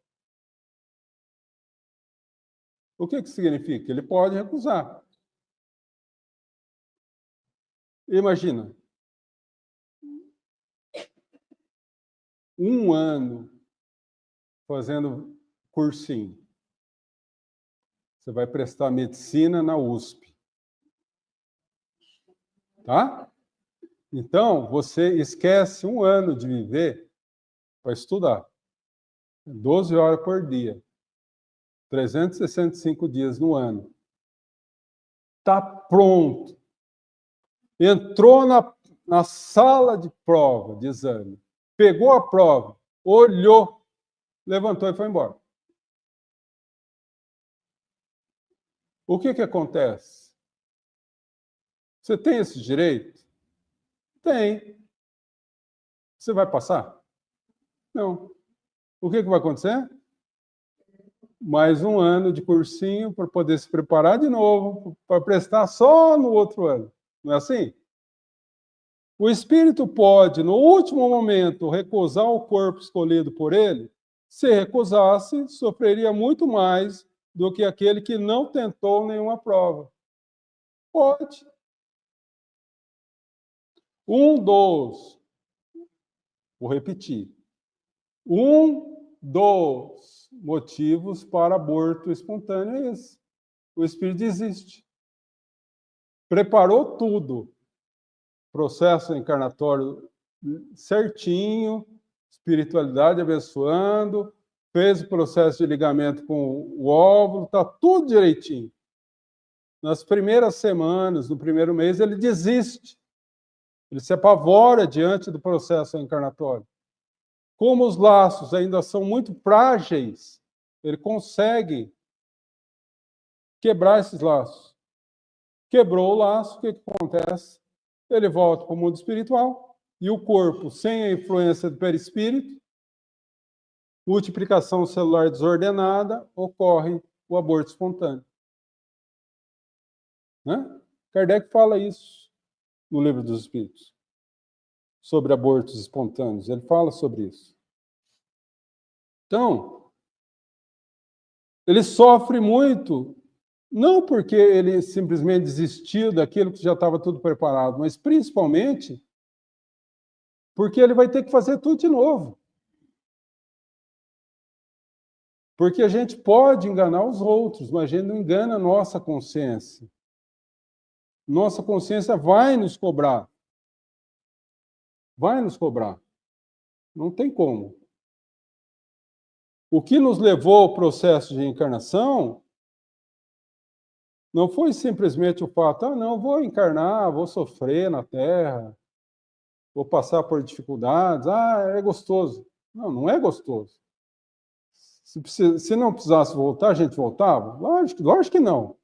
O que significa? Ele pode recusar. Imagina. 1 ano fazendo cursinho. Você vai prestar medicina na USP. Tá? Então, você esquece 1 ano de viver para estudar. 12 horas por dia. 365 dias no ano. Está pronto. Entrou na sala de prova, de exame. Pegou a prova, olhou, levantou e foi embora. O que acontece? Você tem esse direito? Tem. Você vai passar? Não. O que vai acontecer? Mais 1 ano de cursinho para poder se preparar de novo, para prestar só no outro ano. Não é assim? O espírito pode, no último momento, recusar o corpo escolhido por ele. Se recusasse, sofreria muito mais do que aquele que não tentou nenhuma prova. Pode. Vou repetir. Um dos motivos para aborto espontâneo é esse. O espírito desiste. Preparou tudo. Processo encarnatório certinho, espiritualidade abençoando, fez o processo de ligamento com o óvulo, está tudo direitinho. Nas primeiras semanas, no primeiro mês, ele desiste. Ele se apavora diante do processo encarnatório. Como os laços ainda são muito frágeis, ele consegue quebrar esses laços. Quebrou o laço, o que acontece? Ele volta para o mundo espiritual e o corpo, sem a influência do perispírito, multiplicação celular desordenada, ocorre o aborto espontâneo. Né? Kardec fala isso no Livro dos Espíritos, sobre abortos espontâneos. Ele fala sobre isso. Então, ele sofre muito, não porque ele simplesmente desistiu daquilo que já estava tudo preparado, mas principalmente porque ele vai ter que fazer tudo de novo. Porque a gente pode enganar os outros, mas a gente não engana a nossa consciência. Nossa consciência vai nos cobrar. Vai nos cobrar. Não tem como. O que nos levou ao processo de encarnação não foi simplesmente o fato, não, vou encarnar, vou sofrer na Terra, vou passar por dificuldades, é gostoso. Não, não é gostoso. Se não precisasse voltar, a gente voltava? Lógico que não.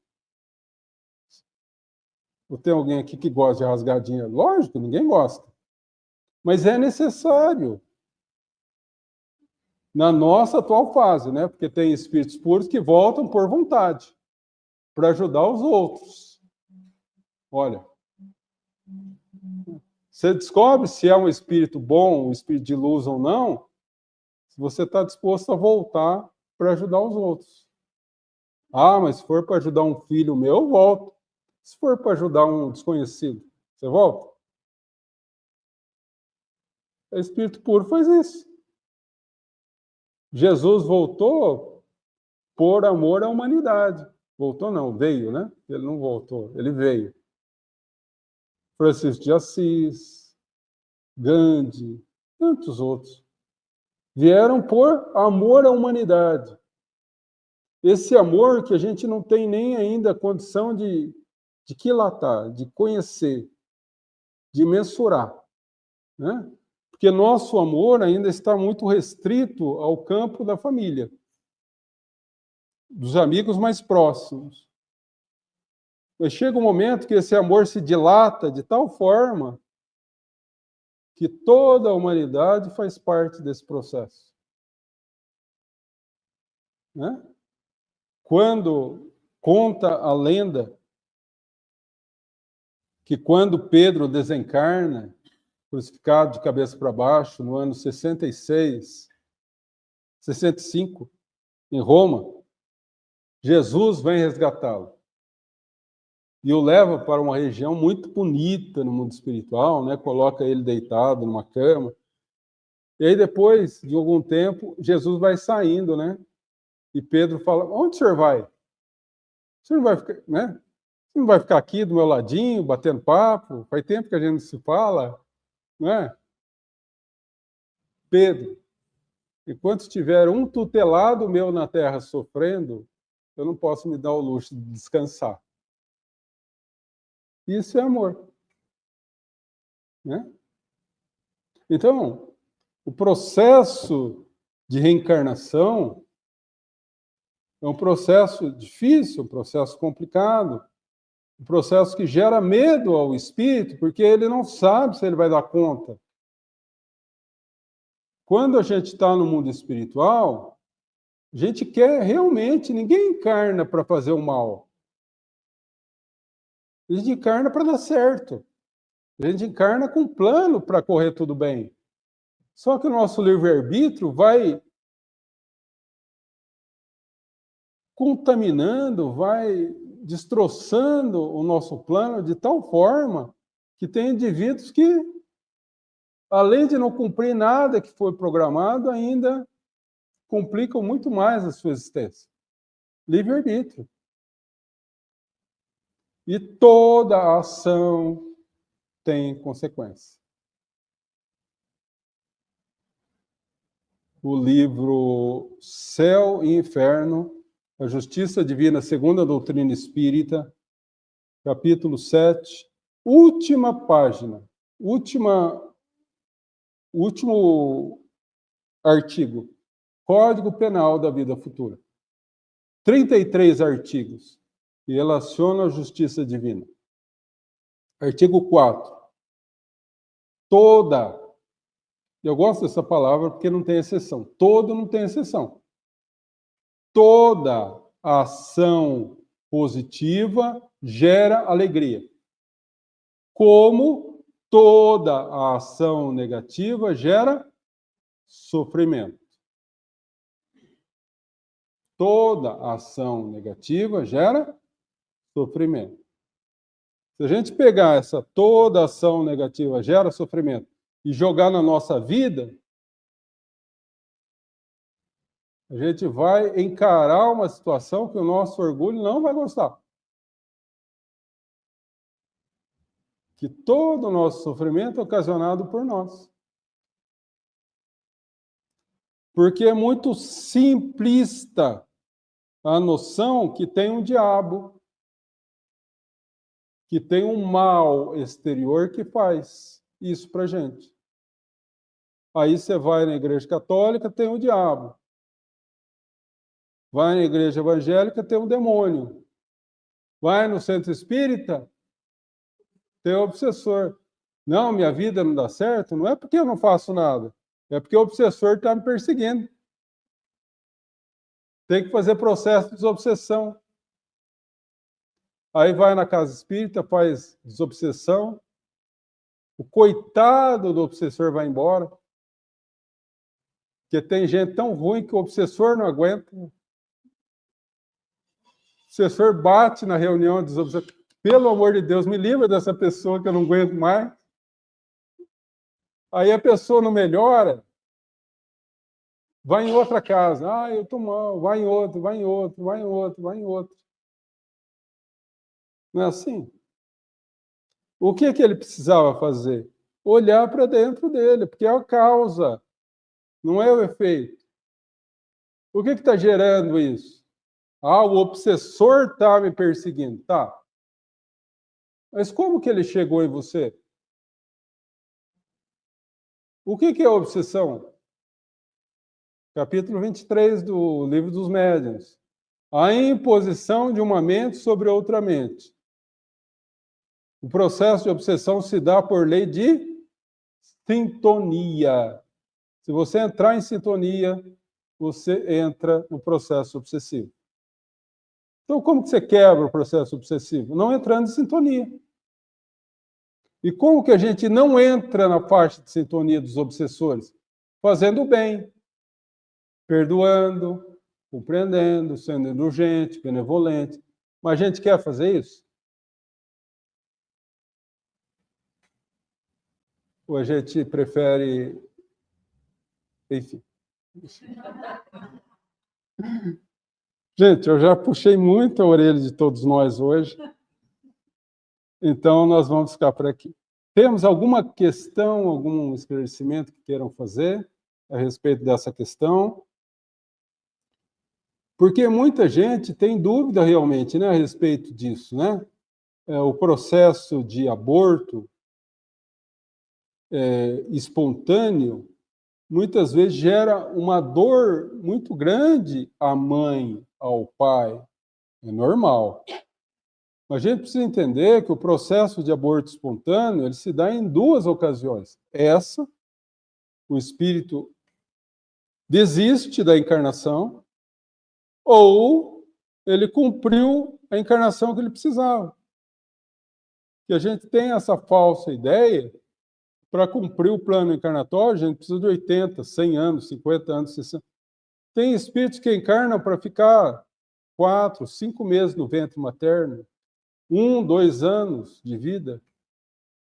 Ou tem alguém aqui que gosta de rasgadinha? Lógico, ninguém gosta. Mas é necessário. Na nossa atual fase, né? Porque tem espíritos puros que voltam por vontade, para ajudar os outros. Olha, você descobre se é um espírito bom, um espírito de luz ou não, se você está disposto a voltar para ajudar os outros. Ah, mas se for para ajudar um filho meu, eu volto. Se for para ajudar um desconhecido, você volta? O Espírito puro faz isso. Jesus voltou por amor à humanidade. Voltou não, veio, né? Ele não voltou, ele veio. Francisco de Assis, Gandhi, tantos outros. Vieram por amor à humanidade. Esse amor que a gente não tem nem ainda condição de quilatar, de conhecer, de mensurar, né? Porque nosso amor ainda está muito restrito ao campo da família, dos amigos mais próximos. Mas chega um momento que esse amor se dilata de tal forma que toda a humanidade faz parte desse processo. Né? Quando conta a lenda que quando Pedro desencarna, crucificado de cabeça para baixo, no ano 66, 65, em Roma, Jesus vem resgatá-lo. E o leva para uma região muito bonita no mundo espiritual, né? Coloca ele deitado numa cama. E aí, depois de algum tempo, Jesus vai saindo, né? E Pedro fala, onde o senhor vai? O senhor não vai ficar, né? Você não vai ficar aqui do meu ladinho, batendo papo? Faz tempo que a gente não se fala, não é? Pedro, enquanto tiver um tutelado meu na terra sofrendo, eu não posso me dar o luxo de descansar. Isso é amor. Né? Então, o processo de reencarnação é um processo difícil, um processo complicado, um processo que gera medo ao espírito, porque ele não sabe se ele vai dar conta. Quando a gente está no mundo espiritual, a gente quer realmente, ninguém encarna para fazer o mal. A gente encarna para dar certo. A gente encarna com um plano para correr tudo bem. Só que o nosso livre-arbítrio vai contaminando, vai destroçando o nosso plano de tal forma que tem indivíduos que, além de não cumprir nada que foi programado, ainda complicam muito mais a sua existência. Livre-arbítrio. E toda ação tem consequência. O livro Céu e Inferno, a Justiça Divina segundo a Doutrina Espírita, capítulo 7, última página, último artigo, Código Penal da Vida Futura. 33 artigos que relacionam a justiça divina. Artigo 4. Toda, eu gosto dessa palavra porque não tem exceção, todo não tem exceção. Toda ação positiva gera alegria. Como toda a ação negativa gera sofrimento. Toda ação negativa gera sofrimento. Se a gente pegar essa toda ação negativa gera sofrimento e jogar na nossa vida, a gente vai encarar uma situação que o nosso orgulho não vai gostar. Que todo o nosso sofrimento é ocasionado por nós. Porque é muito simplista a noção que tem um diabo, que tem um mal exterior que faz isso pra gente. Aí você vai na igreja católica, tem o diabo. Vai na igreja evangélica, tem um demônio. Vai no centro espírita, tem o obsessor. Não, minha vida não dá certo, não é porque eu não faço nada. É porque o obsessor está me perseguindo. Tem que fazer processo de desobsessão. Aí vai na casa espírita, faz desobsessão. O coitado do obsessor vai embora. Porque tem gente tão ruim que o obsessor não aguenta. O obsessor bate na reunião de desobsessão. Pelo amor de Deus, me livra dessa pessoa que eu não aguento mais. Aí a pessoa não melhora, vai em outra casa. Ah, eu estou mal. Vai em outro, vai em outro, vai em outro, vai em outro. Não é assim? O que ele precisava fazer? Olhar para dentro dele, porque é a causa, não é o efeito. O que está gerando isso? Ah, o obsessor está me perseguindo. Tá. Mas como que ele chegou em você? O que é obsessão? Capítulo 23 do Livro dos Médiuns. A imposição de uma mente sobre outra mente. O processo de obsessão se dá por lei de sintonia. Se você entrar em sintonia, você entra no processo obsessivo. Então, como que você quebra o processo obsessivo? Não entrando em sintonia. E como que a gente não entra na faixa de sintonia dos obsessores? Fazendo o bem, perdoando, compreendendo, sendo indulgente, benevolente. Mas a gente quer fazer isso? Ou a gente prefere... Enfim. Gente, eu já puxei muito a orelha de todos nós hoje. Então, nós vamos ficar por aqui. Temos alguma questão, algum esclarecimento que queiram fazer a respeito dessa questão? Porque muita gente tem dúvida realmente, né, a respeito disso, né? O processo de aborto espontâneo muitas vezes gera uma dor muito grande à mãe, ao pai. É normal. Mas a gente precisa entender que o processo de aborto espontâneo ele se dá em duas ocasiões. Essa, o espírito desiste da encarnação, ou ele cumpriu a encarnação que ele precisava. Que a gente tem essa falsa ideia, para cumprir o plano encarnatório, a gente precisa de 80, 100 anos, 50 anos, 60. Tem espíritos que encarnam para ficar 4, 5 meses no ventre materno, 1, 2 anos de vida.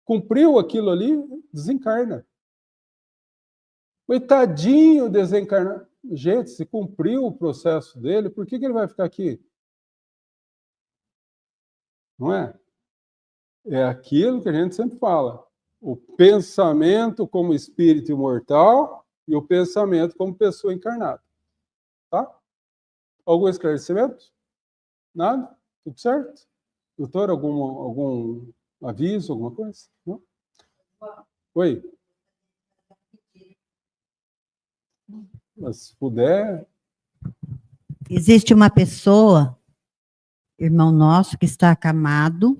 Cumpriu aquilo ali, desencarna. Coitadinho desencarnar. Gente, se cumpriu o processo dele, por que ele vai ficar aqui? Não é? É aquilo que a gente sempre fala. O pensamento como espírito imortal e o pensamento como pessoa encarnada. Tá? Algum esclarecimento? Nada? Tudo certo? Doutor, algum aviso, alguma coisa? Não? Oi? Mas se puder... Existe uma pessoa, irmão nosso, que está acamado,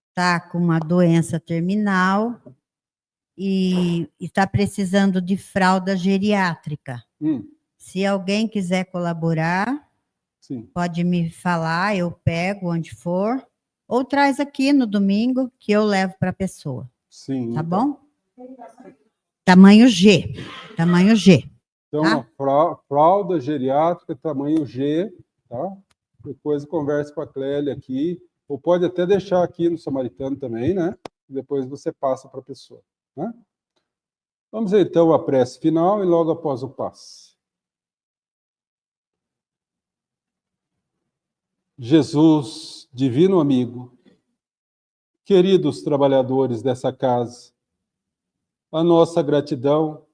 está com uma doença terminal e está precisando de fralda geriátrica. Se alguém quiser colaborar, sim, pode me falar, eu pego onde for, ou traz aqui no domingo que eu levo para a pessoa. Sim. Tá bom? Tamanho G. Tamanho G. Então, tá? Uma fralda geriátrica, tamanho G, tá? Depois converse com a Clélia aqui, ou pode até deixar aqui no Samaritano também, né? Depois você passa para a pessoa, né? Vamos então à prece final e logo após o passe. Jesus, divino amigo, queridos trabalhadores dessa casa, a nossa gratidão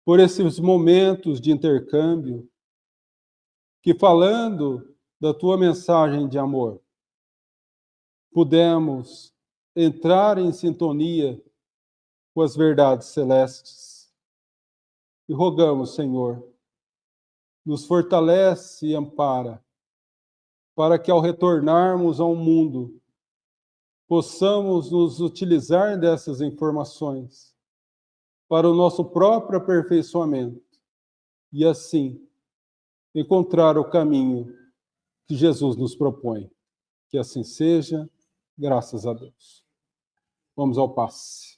por esses momentos de intercâmbio que, falando da tua mensagem de amor, pudemos entrar em sintonia com as verdades celestes. E rogamos, Senhor, nos fortalece e ampara, para que ao retornarmos ao mundo, possamos nos utilizar dessas informações para o nosso próprio aperfeiçoamento e, assim, encontrar o caminho que Jesus nos propõe. Que assim seja, graças a Deus. Vamos ao passe.